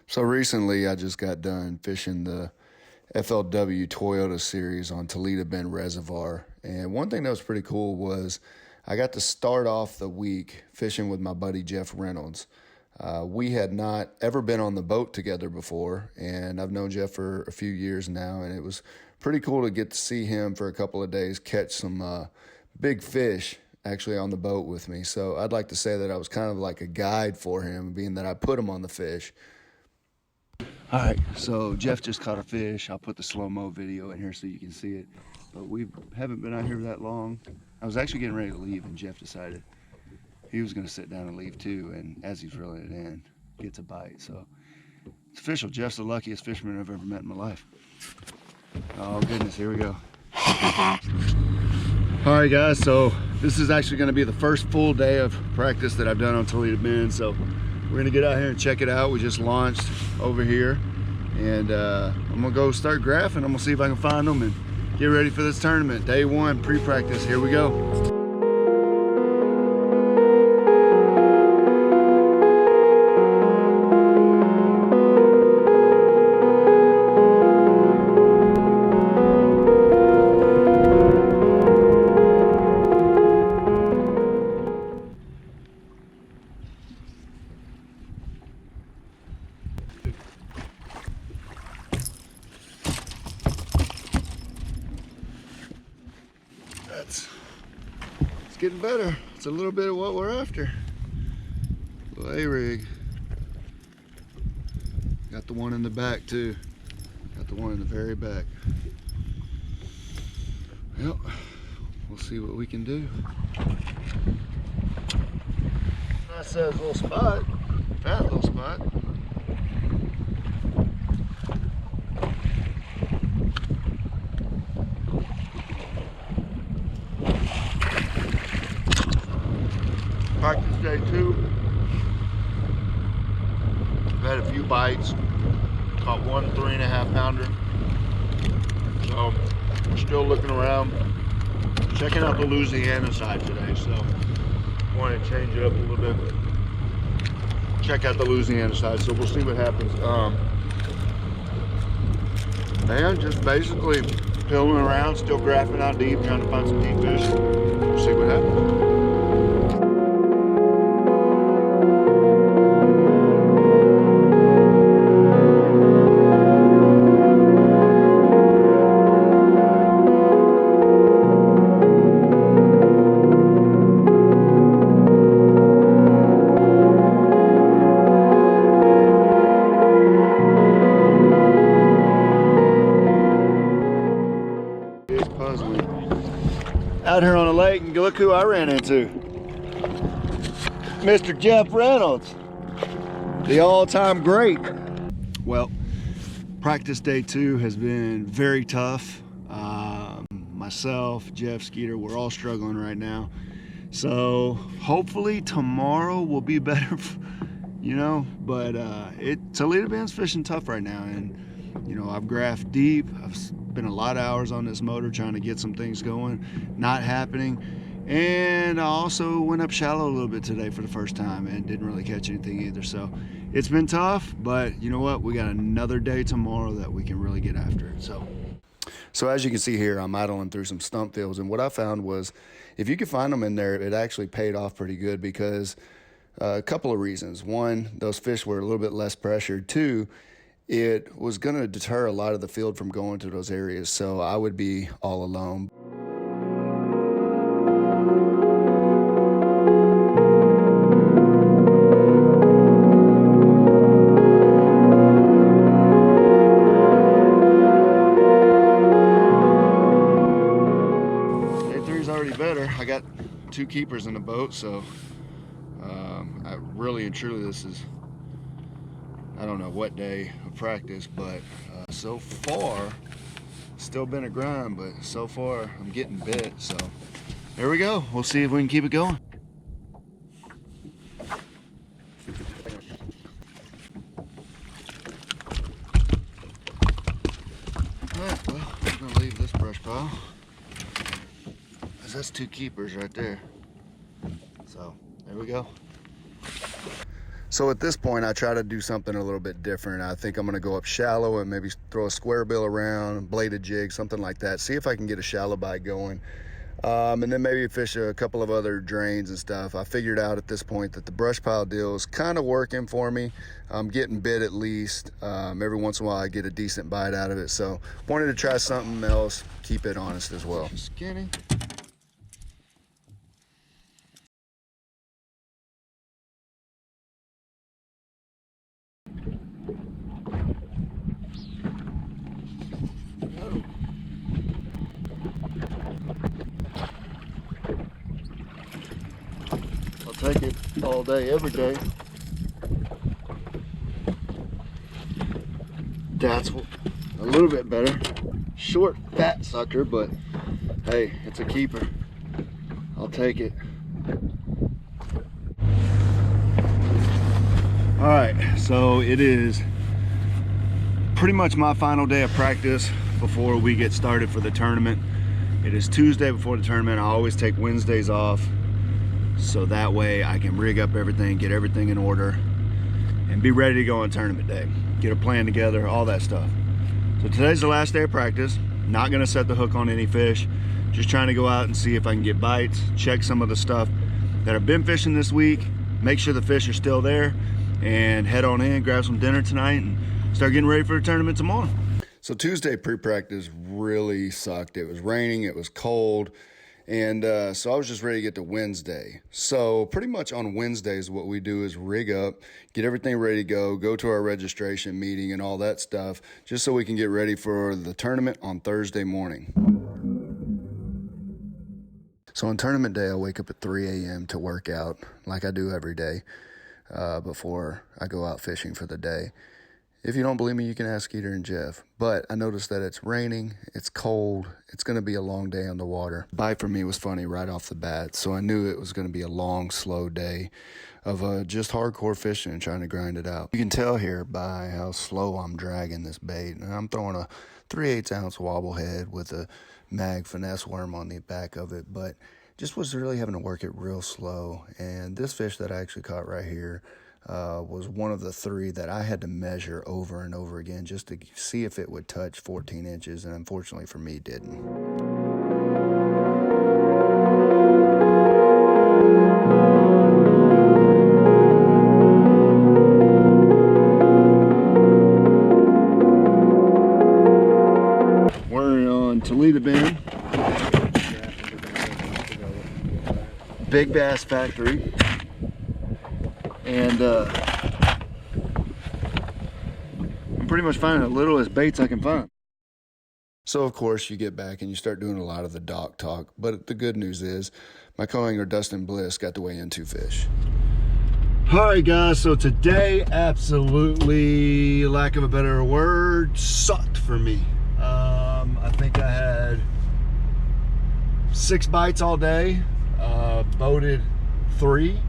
So recently I just got done fishing the FLW Toyota series on Toledo Bend Reservoir. And one thing that was pretty cool was I got to start off the week fishing with my buddy Jeff Reynolds. We had not ever been on the boat together before, and I've known Jeff for a few years now, and it was pretty cool to get to see him for a couple of days catch some big fish actually on the boat with me. So I'd like to say that I was kind of like a guide for him, being that I put him on the fish. All right, so Jeff just caught a fish. I'll put the slow-mo video in here so you can see it. But we haven't been out here that long. I was actually getting ready to leave, and Jeff decided he was gonna sit down and leave too. And as he's reeling it in, gets a bite. So it's official. Jeff's the luckiest fisherman I've ever met in my life. Oh goodness, here we go. All right guys, so this is actually gonna be the first full day of practice that I've done on Toledo Bend. So we're gonna get out here and check it out. We just launched over here, and I'm gonna go start graphing. I'm gonna see if I can find them and get ready for this tournament. Day one, pre-practice, here we go. It's getting better. It's a little bit of what we're after. Little A-rig. Got the one in the back too. Got the one in the very back. Yep. We'll see what we can do. Nice size little spot. Fat little spot. Practice day two. I've had a few bites. Caught one 3.5 pounder. So we're still looking around. Checking out the Louisiana side today. So want to change it up a little bit. Check out the Louisiana side. So we'll see what happens. Man, just basically pilling around, still graphing out deep, trying to find some deep fish. We'll see what happens. Out here on the lake, and look who I ran into. Mr. Jeff Reynolds, the all-time great. Well, practice day two has been very tough. Myself, Jeff, Skeeter, we're all struggling right now. So hopefully tomorrow will be better, you know, but Toledo Bend's fishing tough right now. And you know, I've graphed deep. I've spent a lot of hours on this motor trying to get some things going, not happening. And I also went up shallow a little bit today for the first time and didn't really catch anything either. So it's been tough, but you know what? We got another day tomorrow that we can really get after it. So as you can see here, I'm idling through some stump fields, and what I found was if you could find them in there, it actually paid off pretty good because a couple of reasons. One, those fish were a little bit less pressured. Two, it was going to deter a lot of the field from going to those areas, so I would be all alone. Day three's already better. I got 2 keepers in the boat, so I really and truly, this is, I don't know what day of practice, but so far, still been a grind, but so far I'm getting bit. So there we go. We'll see if we can keep it going. All right, well, I'm gonna leave this brush pile, 'cause that's 2 keepers right there. So there we go. So at this point, I try to do something a little bit different. I think I'm gonna go up shallow and maybe throw a square bill around, bladed jig, something like that. See if I can get a shallow bite going. And then maybe fish a couple of other drains and stuff. I figured out at this point that the brush pile deal is kind of working for me. I'm getting bit at least. Every once in a while I get a decent bite out of it. So wanted to try something else, keep it honest as well. Skinny. I'll take it all day, every day. That's a little bit better. Short, fat sucker, but hey, it's a keeper. I'll take it. All right, so it is pretty much my final day of practice before we get started for the tournament. It is Tuesday before the tournament. I always take Wednesdays off, so that way I can rig up everything, get everything in order, and be ready to go on tournament day. Get a plan together, all that stuff. So today's the last day of practice. Not gonna set the hook on any fish. Just trying to go out and see if I can get bites, check some of the stuff that I've been fishing this week, make sure the fish are still there, and head on in, grab some dinner tonight, and start getting ready for the tournament tomorrow. So Tuesday pre-practice really sucked. It was raining, it was cold, and so I was just ready to get to Wednesday. So pretty much on Wednesdays, what we do is rig up, get everything ready to go to our registration meeting and all that stuff, just so we can get ready for the tournament on Thursday morning. So on tournament day, I wake up at 3 a.m. to work out like I do every day before I go out fishing for the day. If you don't believe me, you can ask Skeeter and Jeff. But I noticed that it's raining, it's cold, it's going to be a long day on the water. Bite for me was funny right off the bat, so I knew it was going to be a long, slow day of just hardcore fishing and trying to grind it out. You can tell here by how slow I'm dragging this bait. And I'm throwing a 3/8 ounce wobble head with a mag finesse worm on the back of it, but just was really having to work it real slow. And this fish that I actually caught right here was one of the three that I had to measure over and over again just to see if it would touch 14 inches, and unfortunately for me, didn't. We're on Toledo Bend, Big Bass Factory. And I'm pretty much finding the littlest baits I can find. So of course you get back and you start doing a lot of the dock talk, but the good news is my co-angler Dustin Bliss got to weigh in 2 fish. All right guys, so today absolutely, lack of a better word, sucked for me. I think I had 6 bites all day, boated 3.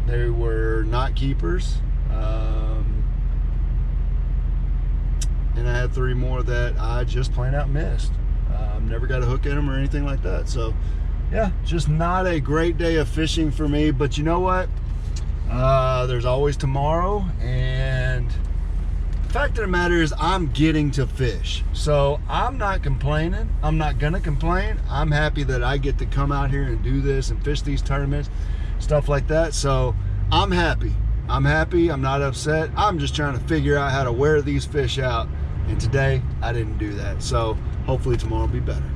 They were not keepers, and I had 3 more that I just plain out missed. Never got a hook in them or anything like that. So yeah, just not a great day of fishing for me, but you know what? There's always tomorrow, and the fact of the matter is I'm getting to fish. So I'm not complaining. I'm not gonna complain. I'm happy that I get to come out here and do this and fish these tournaments, stuff like that. So I'm happy. I'm not upset. I'm just trying to figure out how to wear these fish out, and today I didn't do that. So hopefully tomorrow will be better.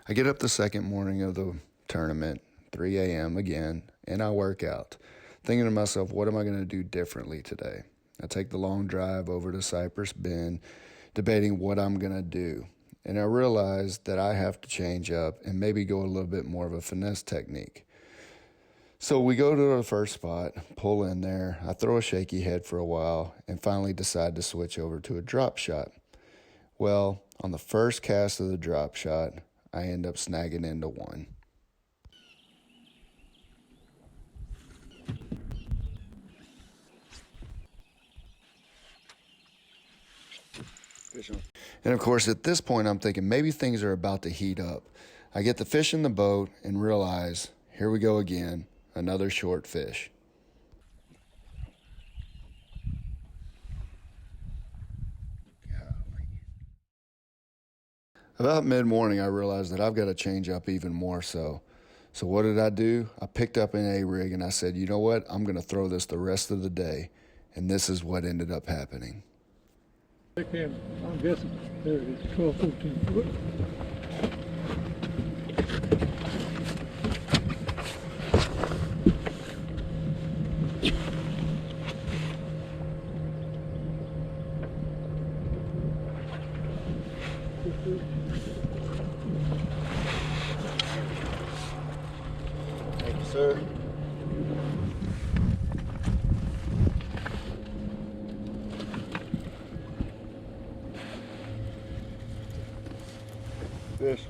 I get up the second morning of the tournament, 3 a.m. again, and I work out, thinking to myself, what am I going to do differently today? I take the long drive over to Cypress Bend, debating what I'm going to do. And I realized that I have to change up and maybe go a little bit more of a finesse technique. So we go to the first spot, pull in there, I throw a shaky head for a while, and finally decide to switch over to a drop shot. Well, on the first cast of the drop shot, I end up snagging into one. And of course, at this point, I'm thinking maybe things are about to heat up. I get the fish in the boat and realize, here we go again. another short fish. About mid-morning, I realized that I've got to change up even more so. So what did I do? I picked up an A-rig and I said, you know what? I'm going to throw this the rest of the day. And this is what ended up happening. Okay, I'm guessing there it is, 12, 14 foot. Thank you, sir. Fish.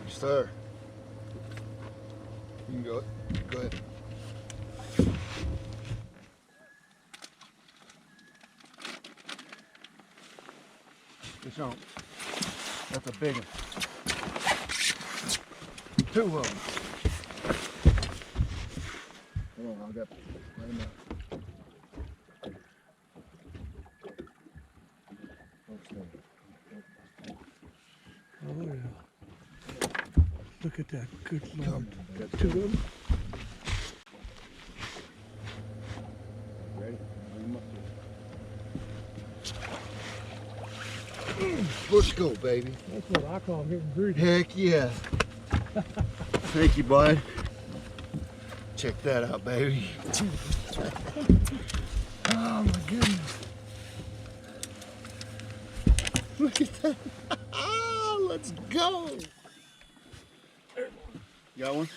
Sir, you can go ahead. It's on. That's a big one. 2 of them. Hold on, I got right now. Oh yeah. Look at that. Good Lord. Got 2 of them. Ready? Let's go, baby. That's what I call getting greedy. Heck yeah. Thank you, bud. Check that out, baby. Oh my goodness. Look at that. Let's go. You got one?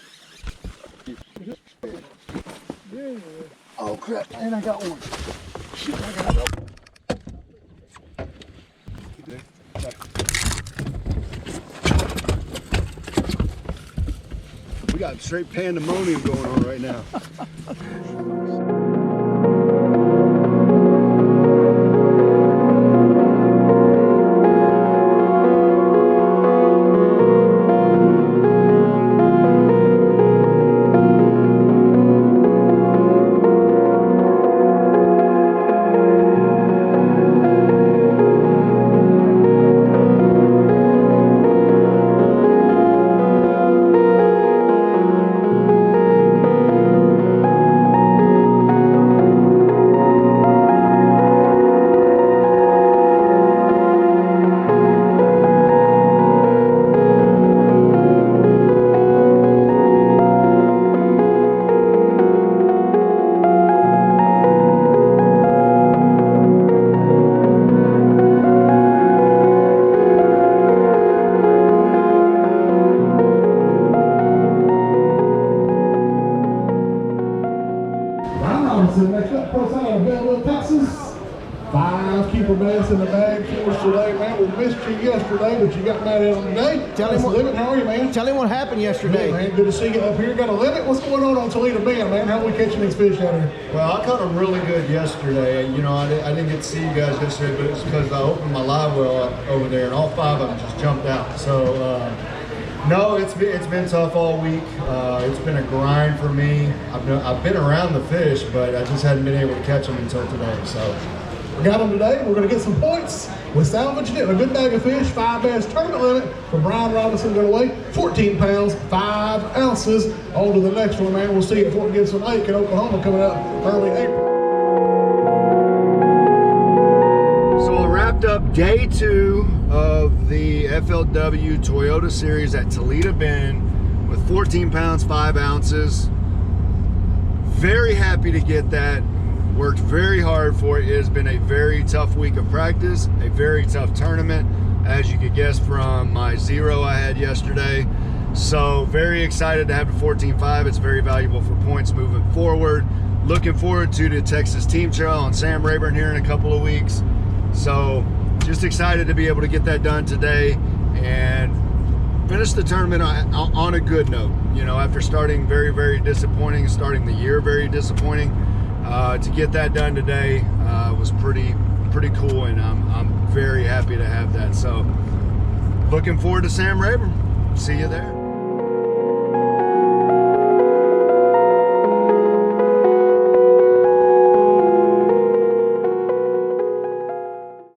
Yeah. Oh crap, and I got one. Shit, I got one. We got straight pandemonium going on right now. Next up, comes out of Belleville, Texas. 5 keeper bass in the bag for us today, man. We missed you yesterday, but you got mad at him today. Tell him what, Limit, how are you, man? Tell him what happened yesterday. Good, man. Good to see you up here. Got a limit. What's going on Toledo Bend, man? How are we catching these fish out here? Well, I caught them really good yesterday. You know, I didn't get to see you guys yesterday, but it's because I opened my live well up over there, and all 5 of them just jumped out. So, no, it's been tough all week. It's been a grind for me. I've been around the fish, but I just hadn't been able to catch them until today. So. We got them today. We're going to get some points with salvaging it. A good bag of fish, 5 bass tournament limit for Brian Robinson. Going to weigh 14 pounds, 5 ounces. On to the next one, man. We'll see you at Fort Gibson Lake in Oklahoma coming up early April. So I wrapped up day 2 of the FLW Toyota series at Toledo Bend with 14 pounds, 5 ounces. Very happy to get that. Worked very hard for it. It has been a very tough week of practice, a very tough tournament, as you could guess from my 0 I had yesterday. So very excited to have the 14.5. It's very valuable for points moving forward. Looking forward to the Texas Team Trail on Sam Rayburn here in a couple of weeks. So just excited to be able to get that done today and finished the tournament on a good note. You know, after starting very, very disappointing, starting the year very disappointing, to get that done today was pretty cool, and I'm very happy to have that. So looking forward to Sam Rayburn. See you there.